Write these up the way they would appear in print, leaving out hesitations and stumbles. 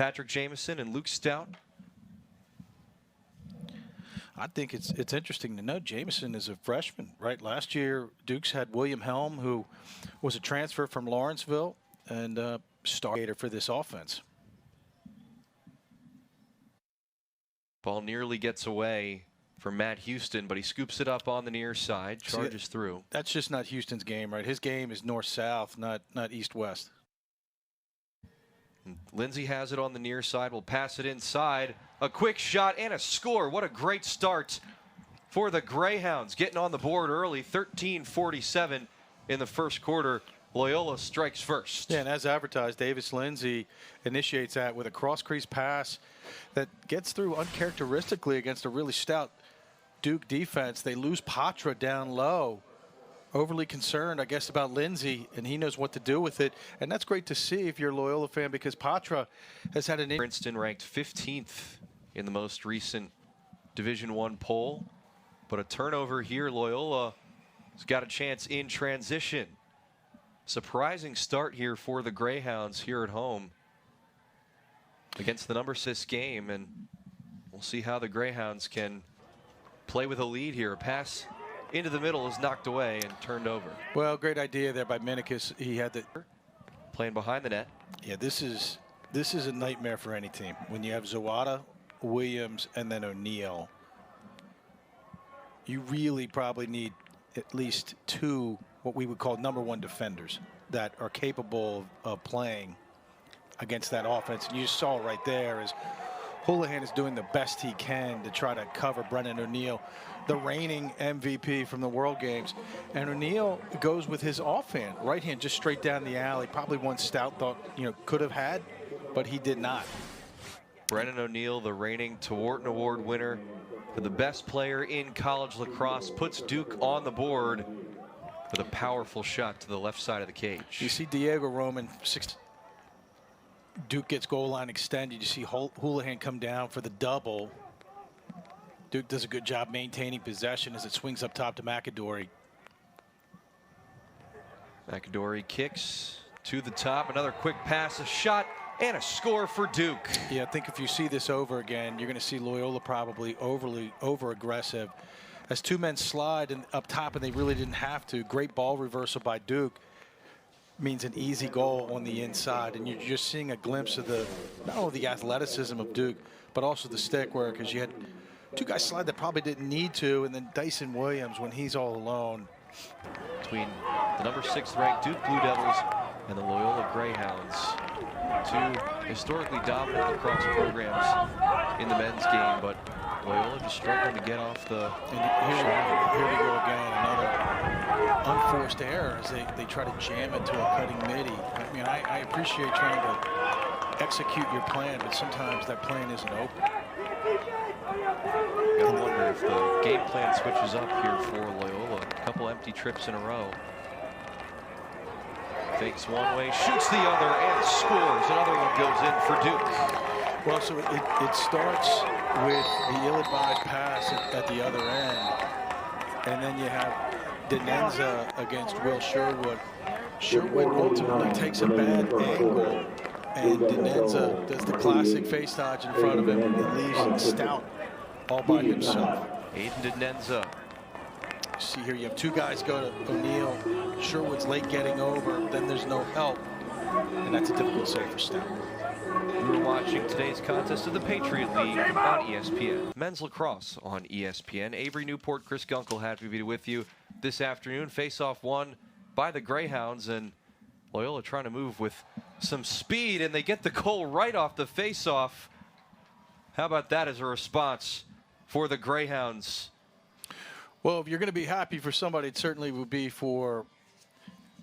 Patrick Jamison and Luke Stout. I think it's interesting to note Jamison is a freshman, right? Last year, Dukes had William Helm, who was a transfer from Lawrenceville and starter for this offense. Ball nearly gets away from Matt Houston, but he scoops it up on the near side, charges through. That's just not Houston's game, right? His game is north-south, not east-west. Lindsay has it on the near side, will pass it inside. A quick shot and a score. What a great start for the Greyhounds. Getting on the board early, 13:47 in the first quarter. Loyola strikes first. Yeah, and as advertised, Davis Lindsay initiates that with a cross-crease pass that gets through uncharacteristically against a really stout Duke defense. They lose Patra down low. Overly concerned, I guess, about Lindsay, and he knows what to do with it. And that's great to see if you're a Loyola fan, because Patra has had an... Princeton ranked 15th in the most recent Division I poll. But a turnover here, Loyola has got a chance in transition. Surprising start here for the Greyhounds here at home against the number 6 game, and we'll see how the Greyhounds can play with a lead here. A pass into the middle is knocked away and turned over. Well, great idea there by Minikis. He had the playing behind the net. Yeah, this is a nightmare for any team when you have Zawada, Williams, and then O'Neal. You really probably need at least 2 what we would call number 1 defenders that are capable of playing against that offense. And you saw right there as Houlihan is doing the best he can to try to cover Brennan O'Neal, the reigning MVP from the World Games. And O'Neal goes with his offhand, right hand, just straight down the alley. Probably one Stout thought, could have had, but he did not. Brennan O'Neal, the reigning Tewarton Award winner for the best player in college lacrosse, puts Duke on the board with a powerful shot to the left side of the cage. You see Diego Roman, Duke gets goal line extended. You see Houlihan come down for the double. Duke does a good job maintaining possession as it swings up top to McAdory. McAdory kicks to the top. Another quick pass, a shot, and a score for Duke. Yeah, I think if you see this over again, you're going to see Loyola probably over aggressive. As 2 men slide and up top, and they really didn't have to. Great ball reversal by Duke. Means an easy goal on the inside, and you're just seeing a glimpse of not only the athleticism of Duke, but also the stick work, because you had 2 guys slide that probably didn't need to, and then Dyson Williams when he's all alone. Between the number 6 ranked Duke Blue Devils and the Loyola Greyhounds, 2 historically dominant lacrosse programs in the men's game, but Loyola just struggling to get off the... And here we go again, another unforced error as they try to jam it to a cutting midi. I mean, I appreciate trying to execute your plan, but sometimes that plan isn't open. You gotta wonder if the game plan switches up here for Loyola. A couple empty trips in a row. Fakes one way, shoots the other, and scores. Another one goes in for Duke. Well, so it starts with the ill-advised pass at the other end, and then you have Denenza against Will Sherwood. Sherwood ultimately takes a bad angle, and Denenza does the classic face dodge in front of him and leaves Stout all by himself. Aiden Denenza. See here, you have 2 guys go to O'Neal. Sherwood's late getting over, then there's no help, and that's a difficult save for Stout. We're watching today's contest of the Patriot League on ESPN. Men's lacrosse on ESPN. Avery Newport, Chris Gunkel, happy to be with you this afternoon. Face-off won by the Greyhounds, and Loyola trying to move with some speed, and they get the goal right off the face-off. How about that as a response for the Greyhounds? Well, if you're going to be happy for somebody, it certainly would be for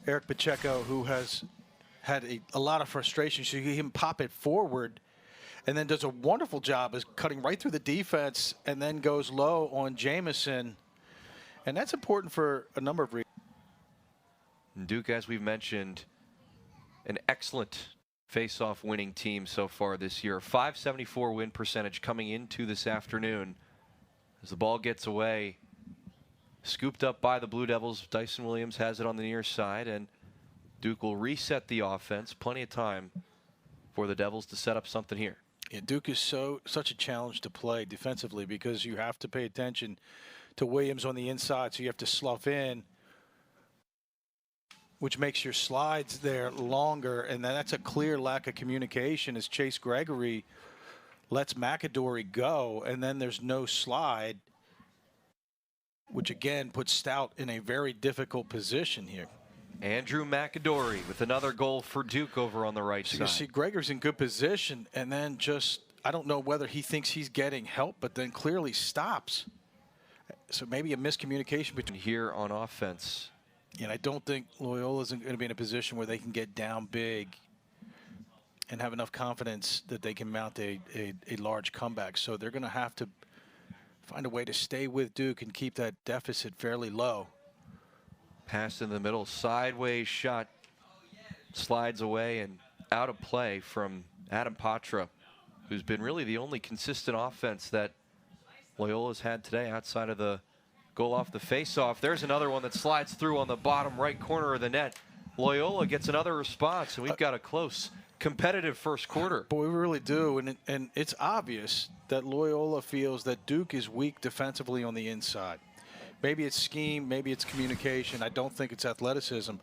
Eric Pacheco, who has had a lot of frustration. So you see him pop it forward and then does a wonderful job as cutting right through the defense and then goes low on Jamison. And that's important for a number of reasons. Duke, as we've mentioned, an excellent face-off winning team so far this year. 574 win percentage coming into this afternoon. As the ball gets away, scooped up by the Blue Devils. Dyson Williams has it on the near side, and Duke will reset the offense. Plenty of time for the Devils to set up something here. Yeah, Duke is such a challenge to play defensively because you have to pay attention to Williams on the inside, so you have to slough in, which makes your slides there longer, and then that's a clear lack of communication as Chase Gregory lets McAdory go, and then there's no slide, which again puts Stout in a very difficult position here. Andrew McAdory with another goal for Duke over on the right so side. You see Gregory's in good position, and then just, I don't know whether he thinks he's getting help, but then clearly stops. So maybe a miscommunication between here on offense. And I don't think Loyola isn't going to be in a position where they can get down big and have enough confidence that they can mount a large comeback. So they're going to have to find a way to stay with Duke and keep that deficit fairly low. Pass in the middle, sideways shot, slides away and out of play from Adam Patra, who's been really the only consistent offense that Loyola's had today outside of the goal off the face-off. There's another one that slides through on the bottom right corner of the net. Loyola gets another response, and we've got a close, competitive first quarter. Boy, we really do, and it's obvious that Loyola feels that Duke is weak defensively on the inside. Maybe it's scheme, maybe it's communication. I don't think it's athleticism.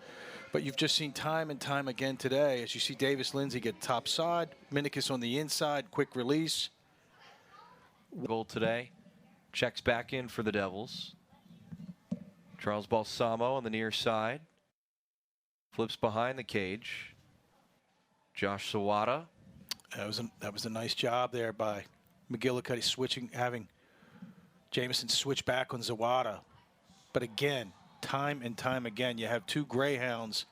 But you've just seen time and time again today, as you see Davis Lindsay get top side, Minikis on the inside, quick release. Goal today. Checks back in for the Devils. Charles Balsamo on the near side. Flips behind the cage. Josh Sawada. That was a nice job there by McGillicuddy switching, having Jamison switch back on Zawada. But again, time and time again, you have two Greyhounds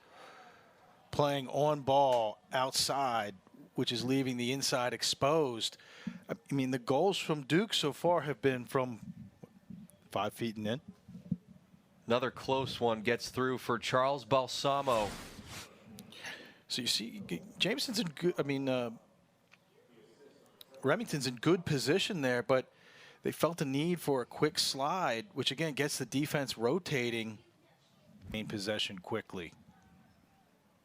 playing on ball outside, which is leaving the inside exposed. I mean, the goals from Duke so far have been from 5 feet and in. Another close one gets through for Charles Balsamo. So you see, Jameson's in good, Remington's in good position there, but they felt the need for a quick slide, which again gets the defense rotating. Main possession quickly.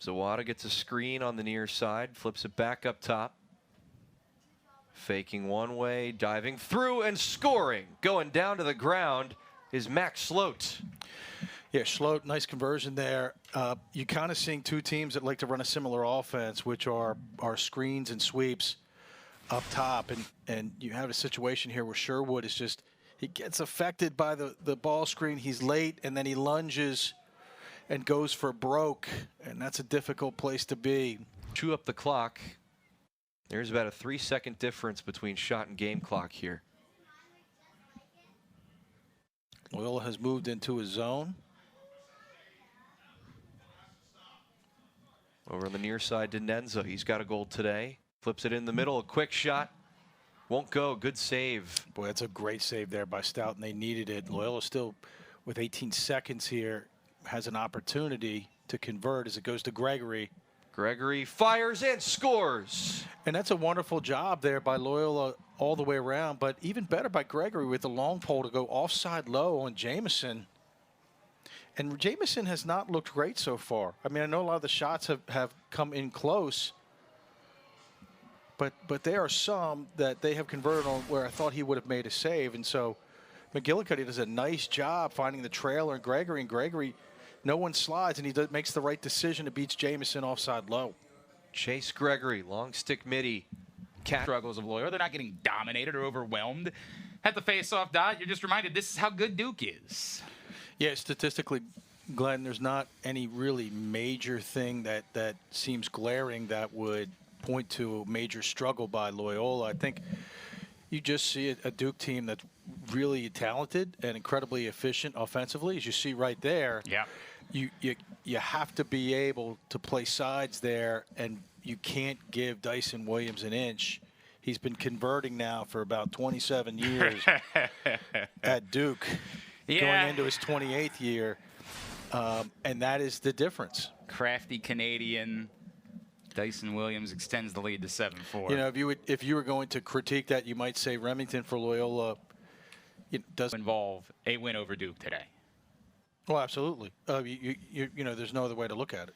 Zawada gets a screen on the near side, flips it back up top. Faking one way, diving through and scoring. Going down to the ground is Max Sloat. Yeah, Sloat, nice conversion there. You're kind of seeing two teams that like to run a similar offense, which are screens and sweeps up top, and you have a situation here where Sherwood is just, he gets affected by the ball screen, he's late, and then he lunges and goes for broke, and that's a difficult place to be. Chew up the clock. There's about a 3-second difference between shot and game clock here. Loyola has moved into a zone. Over on the near side to Nenza. He's got a goal today. Flips it in the middle. A quick shot. Won't go. Good save. Boy, that's a great save there by Stout, and they needed it. Loyola still, with 18 seconds here, has an opportunity to convert as it goes to Gregory. Gregory fires and scores. And that's a wonderful job there by Loyola all the way around, but even better by Gregory with the long pole to go offside low on Jamison. And Jamison has not looked great so far. I mean, I know a lot of the shots have come in close, but there are some that they have converted on where I thought he would have made a save. And so McGillicuddy does a nice job finding the trailer and Gregory, no one slides, and he makes the right decision to beats Jamison offside low. Chase Gregory, long stick midi. Struggles of Loyola. They're not getting dominated or overwhelmed. At the face-off dot, you're just reminded this is how good Duke is. Yeah, statistically, Glenn, there's not any really major thing that seems glaring that would point to a major struggle by Loyola. I think you just see a Duke team that's really talented and incredibly efficient offensively, as you see right there. Yeah. You have to be able to play sides there, and you can't give Dyson Williams an inch. He's been converting now for about 27 years at Duke, going into his 28th year, and that is the difference. Crafty Canadian. Dyson Williams extends the lead to 7-4. You know, if you were going to critique that, you might say Remington for Loyola doesn't involve a win over Duke today. Oh, absolutely. You know, there's no other way to look at it.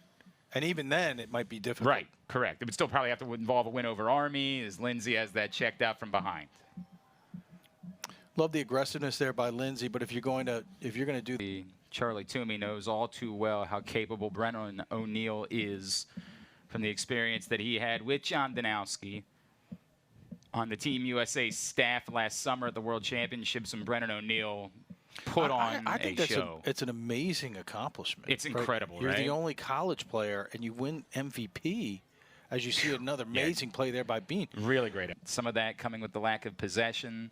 And even then, it might be difficult. Right, correct. It would still probably have to involve a win over Army, as Lindsay has that checked out from behind. Love the aggressiveness there by Lindsay, but if you're going to do Charlie Toomey knows all too well how capable Brennan O'Neill is from the experience that he had with John Danowski on the Team USA staff last summer at the World Championships, and Brennan O'Neill put on I think a show. It's an amazing accomplishment. It's incredible, You're right? the only college player, and you win MVP, as you see another amazing play there by Bean. Really great. Some of that coming with the lack of possession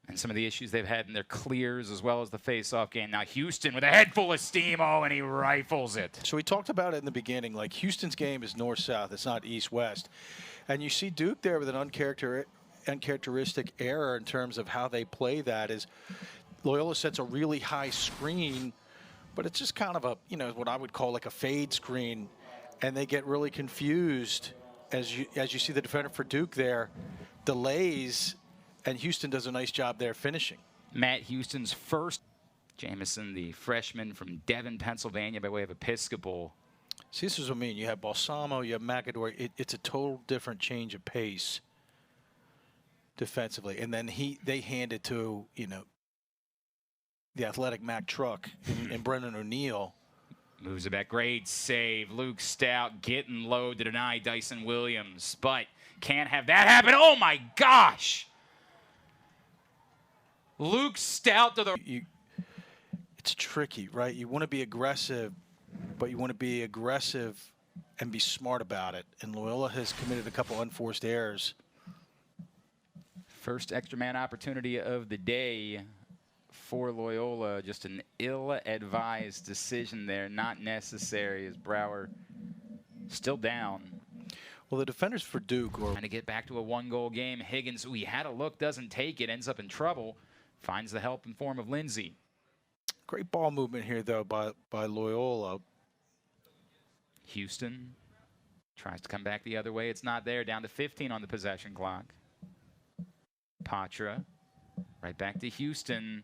and some of the issues they've had in their clears, as well as the face-off game. Now Houston with a head full of steam, and he rifles it. So we talked about it in the beginning. Like, Houston's game is north-south. It's not east-west. And you see Duke there with an uncharacteristic error in terms of how they play that. Is Loyola sets a really high screen, but it's just kind of a, what I would call like a fade screen, and they get really confused as you see the defender for Duke there delays, and Houston does a nice job there finishing. Matt Houston's first. Jamison, the freshman from Devon, Pennsylvania, by way of Episcopal. See, this is what I mean. You have Balsamo, you have McAdory. It's a total different change of pace defensively. And then they hand it to, the athletic Mac Truck and Brennan O'Neill. Moves it back. Great save. Luke Stout getting low to deny Dyson Williams, but can't have that happen. Oh, my gosh. Luke Stout to the... It's tricky, right? You want to be aggressive, but you want to be aggressive and be smart about it. And Loyola has committed a couple unforced errors. First extra man opportunity of the day for Loyola. Just an ill-advised decision there. Not necessary, as Brower still down. Well, the defenders for Duke are trying to get back to a one-goal game. Higgins, who he had a look, doesn't take it, ends up in trouble. Finds the help in form of Lindsay. Great ball movement here, though, by Loyola. Houston tries to come back the other way. It's not there. Down to 15 on the possession clock. Patra right back to Houston.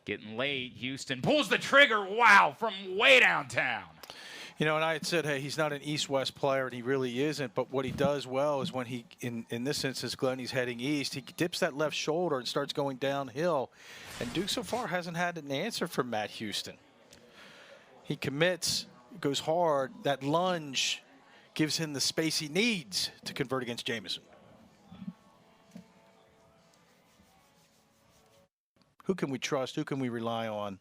Getting late. Houston pulls the trigger. Wow, from way downtown. And I had said, hey, he's not an east-west player, and he really isn't. But what he does well is when he, in this instance, Glenn, he's heading east, he dips that left shoulder and starts going downhill. And Duke so far hasn't had an answer from Matt Houston. He commits, goes hard. That lunge gives him the space he needs to convert against Jamison. Who can we trust? Who can we rely on?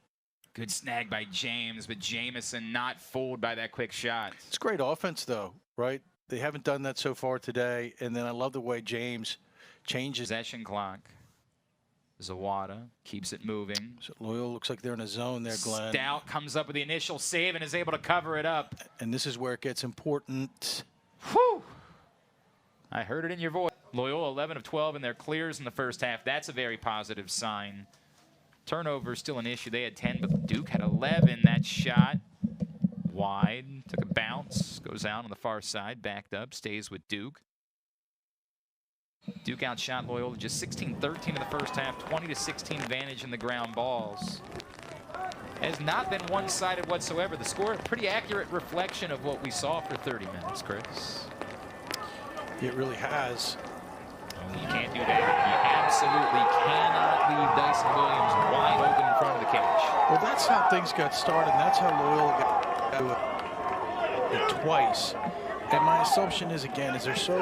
Good snag by James, but Jamison not fooled by that quick shot. It's great offense, though, right? They haven't done that so far today. And then I love the way James changes. Possession clock. Zawada keeps it moving. So Loyola looks like they're in a zone there, Glenn. Stout comes up with the initial save and is able to cover it up. And this is where it gets important. Whew! I heard it in your voice. Loyola 11 of 12 in their clears in the first half. That's a very positive sign. Turnover still an issue. They had 10, but Duke had 11. That shot wide. Took a bounce. Goes out on the far side. Backed up. Stays with Duke. Duke outshot Loyola just 16-13 in the first half. 20-16 advantage in the ground balls. Has not been one-sided whatsoever. The score, a pretty accurate reflection of what we saw for 30 minutes, Chris. It really has. You can't do that. You absolutely cannot leave Dyson Williams wide open in front of the cage. Well, that's how things got started. And that's how Loyola got it twice. And my assumption is, again, is they're so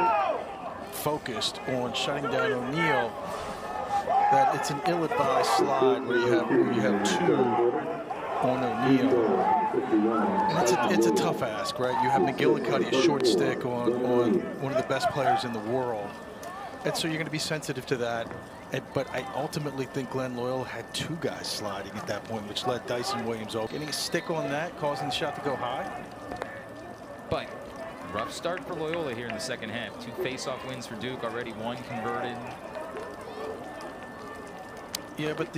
focused on shutting down O'Neill that it's an ill-advised slide where you have two on O'Neill. And it's a tough ask, right? You have McGillicuddy, a short stick on one of the best players in the world. And so you're going to be sensitive to that. But I ultimately think Glenn Loyola had two guys sliding at that point, which led Dyson Williams open. Getting a stick on that, causing the shot to go high. But rough start for Loyola here in the second half. 2 face-off wins for Duke, already 1 converted. Yeah, but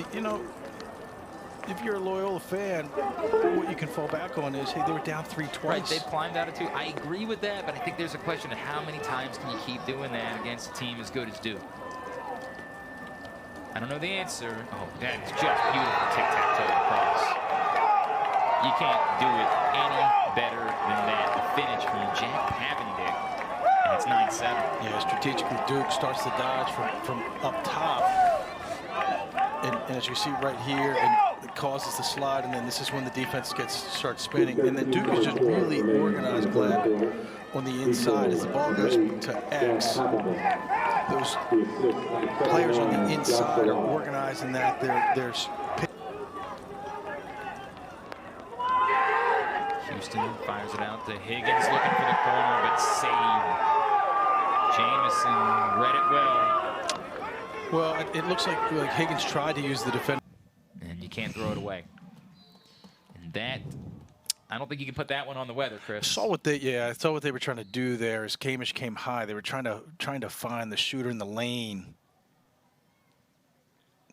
if you're a Loyola fan, what you can fall back on is, hey, they were down 3 twice. Right, they've climbed out of 2. I agree with that, but I think there's a question of how many times can you keep doing that against a team as good as Duke? I don't know the answer. Oh, that is just beautiful tic-tac-toe across. You can't do it any better than that. The finish from Jack Pavendick, and it's 9-7. Yeah, strategically, Duke starts to dodge from up top. And as you see right here, and it causes the slide, and then this is when the defense starts spinning. And then Duke is just really organized, Glenn, on the inside as the ball goes to X. Those players on the inside are organized in that. There's Houston fires it out to Higgins, looking for the corner, but saved. Jamison read it well. Well, it looks like Higgins tried to use the defender. And you can't throw it away. And that, I don't think you can put that one on the weather, Chris. I saw what they were trying to do there. As Kamish came high, they were trying to find the shooter in the lane.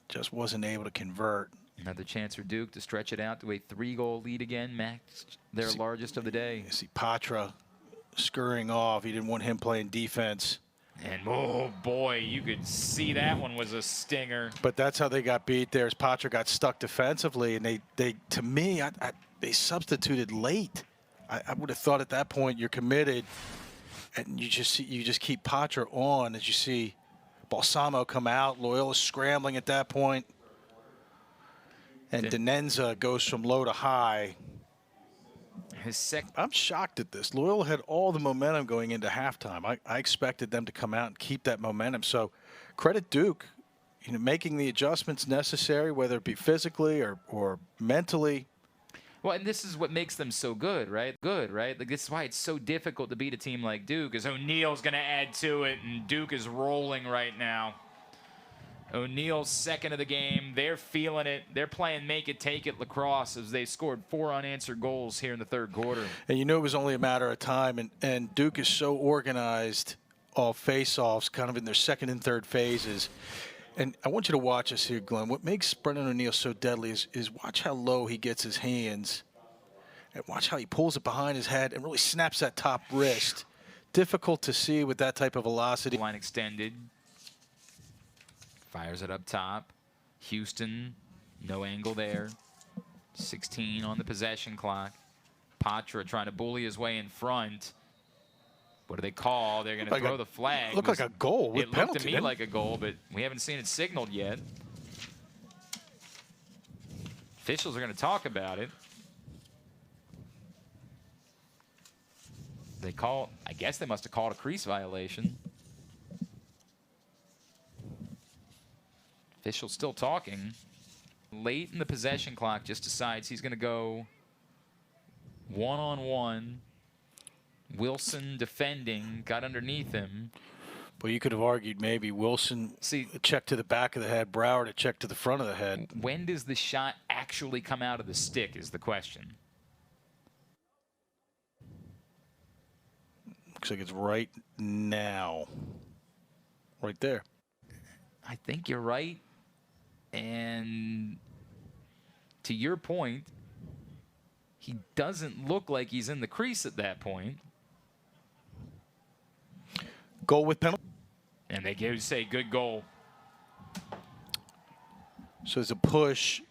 Just wasn't able to convert. Another chance for Duke to stretch it out to a 3-goal lead again. Max, their largest of the day. You see Patra scurrying off. He didn't want him playing defense. And oh boy, you could see that one was a stinger. But that's how they got beat there. As Patra got stuck defensively, and they to me, they substituted late. I would have thought at that point you're committed, and you just keep Patra on as you see Balsamo come out. Loyola scrambling at that point, and Denenza goes from low to high. I'm shocked at this. Loyola had all the momentum going into halftime. I expected them to come out and keep that momentum. So credit Duke, making the adjustments necessary, whether it be physically or mentally. Well, and this is what makes them so good, right? Like, this is why it's so difficult to beat a team like Duke, is O'Neal's going to add to it, and Duke is rolling right now. O'Neal's second of the game. They're feeling it. They're playing make it, take it lacrosse as they scored 4 unanswered goals here in the third quarter. And it was only a matter of time. And Duke is so organized off face-offs, kind of in their second and third phases. And I want you to watch us here, Glenn. What makes Brendan O'Neal so deadly is watch how low he gets his hands. And watch how he pulls it behind his head and really snaps that top wrist. Difficult to see with that type of velocity. Line extended. Fires it up top. Houston, no angle there. 16 on the possession clock. Patra trying to bully his way in front. What do they call? They're going to throw the flag. Looked like a goal with penalty. It looked to me like a goal, but we haven't seen it signaled yet. Officials are going to talk about it. I guess they must have called a crease violation. Official still talking. Late in the possession clock, just decides he's going to go one-on-one. Wilson defending, got underneath him. Well, you could have argued maybe Wilson a check to the back of the head, Broward a check to the front of the head. When does the shot actually come out of the stick is the question. Looks like it's right now. Right there. I think you're right. And to your point, he doesn't look like he's in the crease at that point. Goal with penalty. And they say good goal. So there's a push,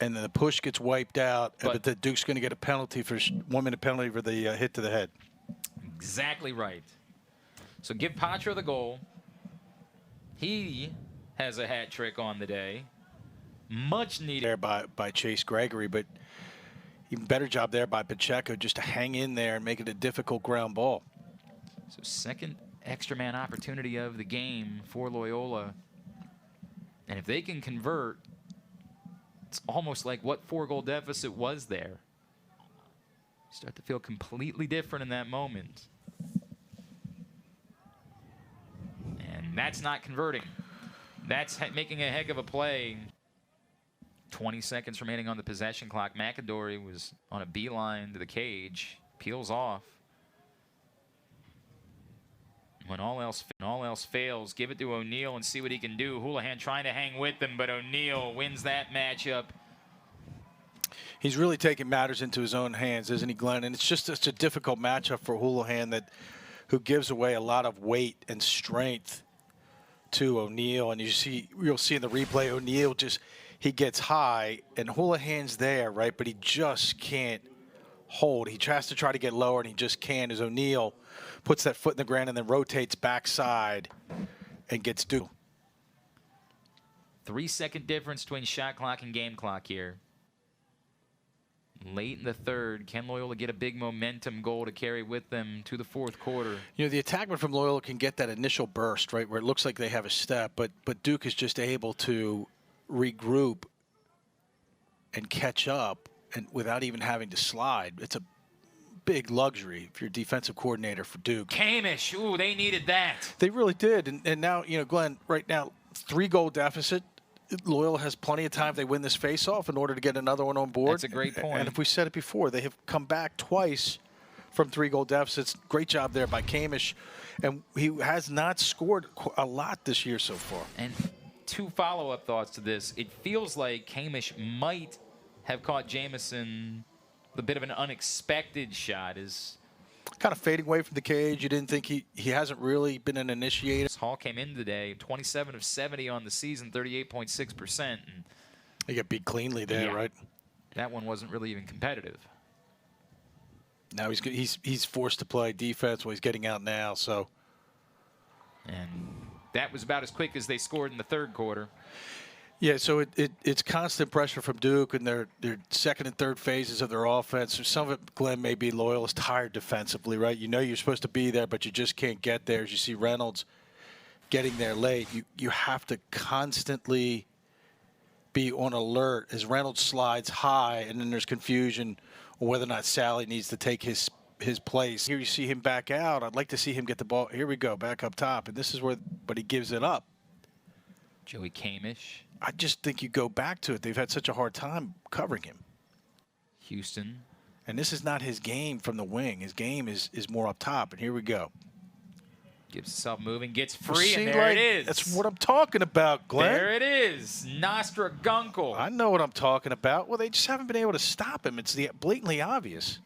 and then the push gets wiped out, but the Duke's going to get a penalty for 1 minute penalty for the hit to the head. Exactly right. So give Patra the goal. He has a hat trick on the day. Much needed there by Chase Gregory, but even better job there by Pacheco just to hang in there and make it a difficult ground ball. So second extra man opportunity of the game for Loyola. And if they can convert, it's almost like what 4-goal deficit was there. Start to feel completely different in that moment. And that's not converting. That's making a heck of a play. 20 seconds remaining on the possession clock. McAdory was on a beeline to the cage. Peels off. When all else fails, give it to O'Neal and see what he can do. Houlihan trying to hang with them, but O'Neal wins that matchup. He's really taking matters into his own hands, isn't he, Glenn? And it's just such a difficult matchup for Houlihan who gives away a lot of weight and strength to O'Neal. And you'll see in the replay, O'Neal he gets high, and Houlihan's there, right? But he just can't hold. He tries to try to get lower, and he just can't as O'Neal puts that foot in the ground and then rotates backside and gets Duke. 3-second difference between shot clock and game clock here. Late in the third, can Loyola get a big momentum goal to carry with them to the fourth quarter? You know, the attackman from Loyola can get that initial burst, right, where it looks like they have a step, but Duke is just able to regroup and catch up and without even having to slide. It's a big luxury if you're a defensive coordinator for Duke. Kamish, ooh, they needed that. They really did. And now, you know, Glenn, right now, 3-goal deficit. Loyola has plenty of time if they win this face-off in order to get another one on board. That's a great point. And if we said it before, they have come back twice from 3-goal deficits. Great job there by Kamish. And he has not scored a lot this year so far. And 2 follow-up thoughts to this. It feels like Kamish might have caught Jamison a bit of an unexpected shot. Is kind of fading away from the cage. You didn't think he hasn't really been an initiator. Hall came in today, 27 of 70 on the season, 38.6%. He got beat cleanly there, yeah, right? That one wasn't really even competitive. Now he's forced to play defense. Well, he's getting out now, so. And that was about as quick as they scored in the third quarter. Yeah, so it's constant pressure from Duke in their second and third phases of their offense. Some of it, Glenn, may be Loyola's tired defensively, right? You know you're supposed to be there, but you just can't get there. As you see Reynolds getting there late, you have to constantly be on alert as Reynolds slides high, and then there's confusion on whether or not Sally needs to take his place. Here you see him back out. I'd like to see him get the ball. Here we go, back up top, and this is where, but he gives it up. Joey Kamish. I just think you go back to it. They've had such a hard time covering him. Houston. And this is not his game from the wing. His game is more up top. And here we go. Gives himself moving, gets free, See, and there like, it is. That's what I'm talking about, Glenn. There it is. Nostra Gunkel. I know what I'm talking about. Well, they just haven't been able to stop him. It's blatantly obvious.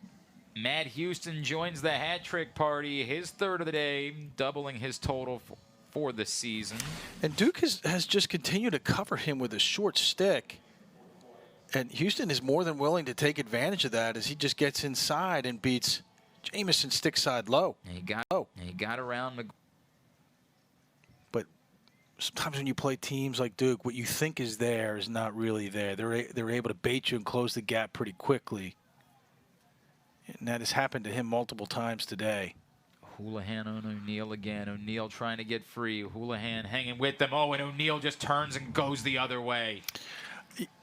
Matt Houston joins the hat trick party, his third of the day, doubling his total for the season. And Duke has just continued to cover him with a short stick. And Houston is more than willing to take advantage of that as he just gets inside and beats Jamison stick side low. And he got around. But sometimes when you play teams like Duke, what you think is there is not really there. They're able to bait you and close the gap pretty quickly. And that has happened to him multiple times today. Houlihan on O'Neal again. O'Neal trying to get free. Houlihan hanging with them. Oh, and O'Neal just turns and goes the other way.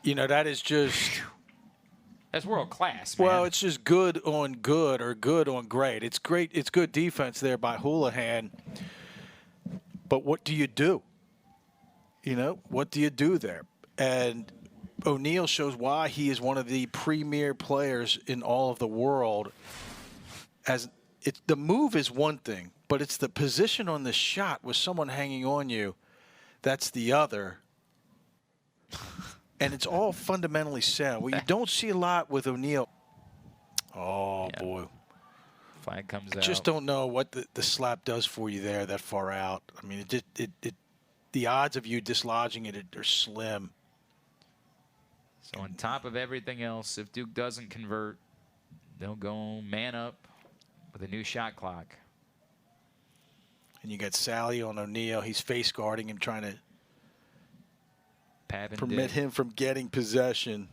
You know, that is just... That's world class, man. Well, it's just good on good or good on great. It's great. It's good defense there by Houlihan. But what do you do? You know, what do you do there? And O'Neal shows why he is one of the premier players in all of the world. The move is one thing, but it's the position on the shot with someone hanging on you. That's the other. And it's all fundamentally sound. Well, you don't see a lot with O'Neal. Oh, yeah. Boy. Flag comes out. I just don't know what the slap does for you there that far out. I mean, the odds of you dislodging it are slim. So on top of everything else, if Duke doesn't convert, they'll go man up with a new shot clock. And you got Sally on O'Neal. He's face guarding him, trying to permit him from getting possession.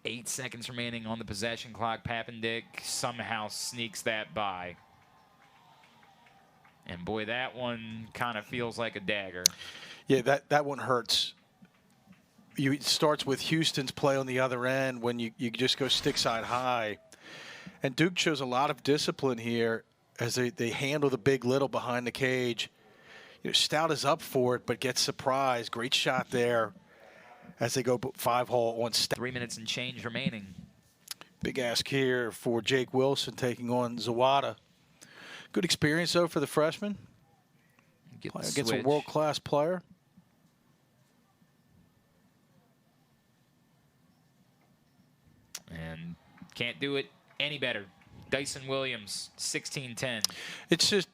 8 seconds remaining on the possession clock. Papendick somehow sneaks that by. And boy, that one kind of feels like a dagger. Yeah, that one hurts. It starts with Houston's play on the other end when you just go stick side high. And Duke shows a lot of discipline here as they handle the big little behind the cage. You know, Stout is up for it, but gets surprised. Great shot there as they go 5-hole on Stout. 3 minutes and change remaining. Big ask here for Jake Wilson taking on Zawada. Good experience, though, for the freshman. Against a world-class player. And can't do it any better. Dyson Williams, 16-10. It's just,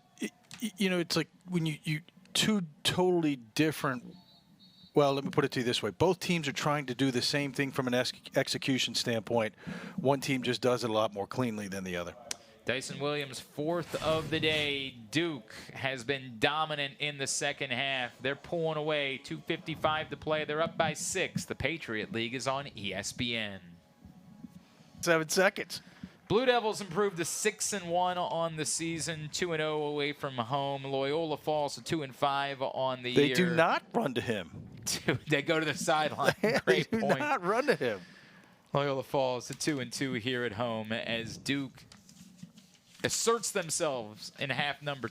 you know, it's like when you two totally different Well, let me put it to you this way. Both teams are trying to do the same thing from an execution standpoint. One team just does it a lot more cleanly than the other. Dyson Williams, fourth of the day. Duke has been dominant in the second half. They're pulling away. 2:55 to play. They're up by 6. The Patriot League is on ESPN. 7 seconds. Blue Devils improved to 6-1 on the season, 2-0 away from home. Loyola falls to 2-5 on the year. They do not run to him. They go to the sideline. They Great do point. not run to him. Loyola falls to 2-2 here at home as Duke asserts themselves in half number